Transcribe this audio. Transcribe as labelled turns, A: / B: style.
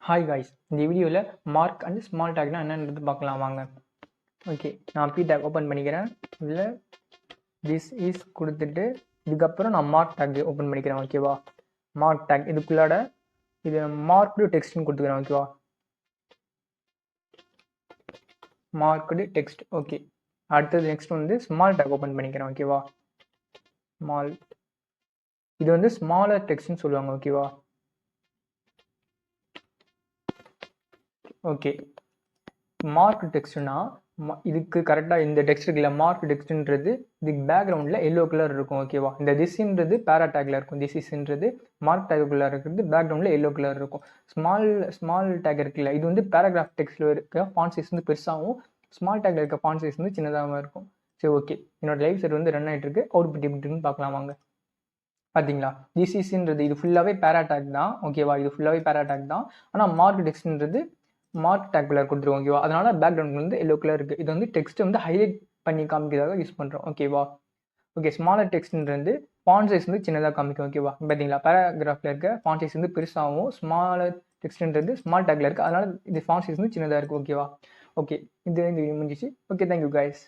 A: Hi guys, இந்த வீடியோவில் mark and small டேக்னா என்னன்றது பார்க்கலாம் வாங்க. ஓகே, நான் பி டேக் ஓப்பன் பண்ணிக்கிறேன். இதில் திஸ் இஸ் கொடுத்துட்டு இதுக்கப்புறம் நான் மார்க் டேக் ஓப்பன் பண்ணிக்கிறேன். ஓகேவா, மார்க் டேக் இதுக்குள்ளாட இது மார்க்டு டெக்ஸ்ட்னு கொடுத்துக்கிறேன். ஓகேவா, மார்க்டு டெக்ஸ்ட். ஓகே, அடுத்தது நெக்ஸ்ட் வந்து ஸ்மால் டேக் ஓப்பன் பண்ணிக்கிறேன். ஓகேவா, ஸ்மால், இது வந்து ஸ்மாலர் டெக்ஸ்ட்னு சொல்லுவாங்க. ஓகேவா, ஓகே, மார்க் டெக்ஸ்ட்னா இதுக்கு கரெக்டாக இந்த டெக்ஸ்ட் இருக்குல்ல, மார்க் டெக்ஸ்ட்ன்றது இதுக்கு பேக்ரவுண்டில் எல்லோ கலர் இருக்கும். ஓகேவா, இந்த திஸ்ன்றது பேரா டேக்ல இருக்கும். திஸ் இஸ்ன்றது மார்க் டேக்குள்ளே இருக்கிறது பேக்ரவுண்டில் எல்லோ கலர் இருக்கும். ஸ்மால் டேக் இருக்குல்ல, இது வந்து பேராகிராஃப் டெக்ஸ்ட்டில் இருக்க ஃபாண்ட் சைஸ் வந்து பெருசாகவும் ஸ்மால் டேக்ல இருக்க ஃபாண்ட் சைஸ் வந்து சின்னதாகவும் இருக்கும். சரி, ஓகே, என்னோட லைவ் செட் வந்து ரன் ஆகிட்டு இருக்கு. அவுட்புட் எப்படின்னு பார்க்கலாம் வாங்க. பார்த்தீங்களா, திஸ் இஸ்ன்றது இது ஃபுல்லாகவே பேரா டேக் தான். ஓகேவா, இது ஃபுல்லாகவே பேரா டேக் தான். ஆனால் மார்க் டெக்ஸ்ட்ன்றது மார்க் டேக் கலர் கொடுத்துருவோம். ஓகேவா, அதனால பேக்ரவுண்ட் வந்து எல்லோ கலர் இருக்குது. இது வந்து டெக்ஸ்ட் வந்து ஹைலைட் பண்ணி காமிக்கிறதாக யூஸ் பண்ணுறோம். ஓகேவா, ஓகே, ஸ்மாலர் டெக்ஸ்ட்ன்றது ஃபாண்ட் சைஸ் வந்து சின்னதாக காமிக்கும். ஓகேவா, பார்த்தீங்களா, பேராகிராஃபில் இருக்க ஃபாண்ட் சைஸ் வந்து பெருசாகவும் ஸ்மாலர் டெக்ஸ்ட்ன்றது ஸ்மால் டேக்ல இருக்குது. அதனால இது ஃபாண்ட் சைஸ் வந்து சின்னதாக இருக்குது. ஓகேவா, ஓகே, இது முடிஞ்சிச்சு. Okay, thank you guys.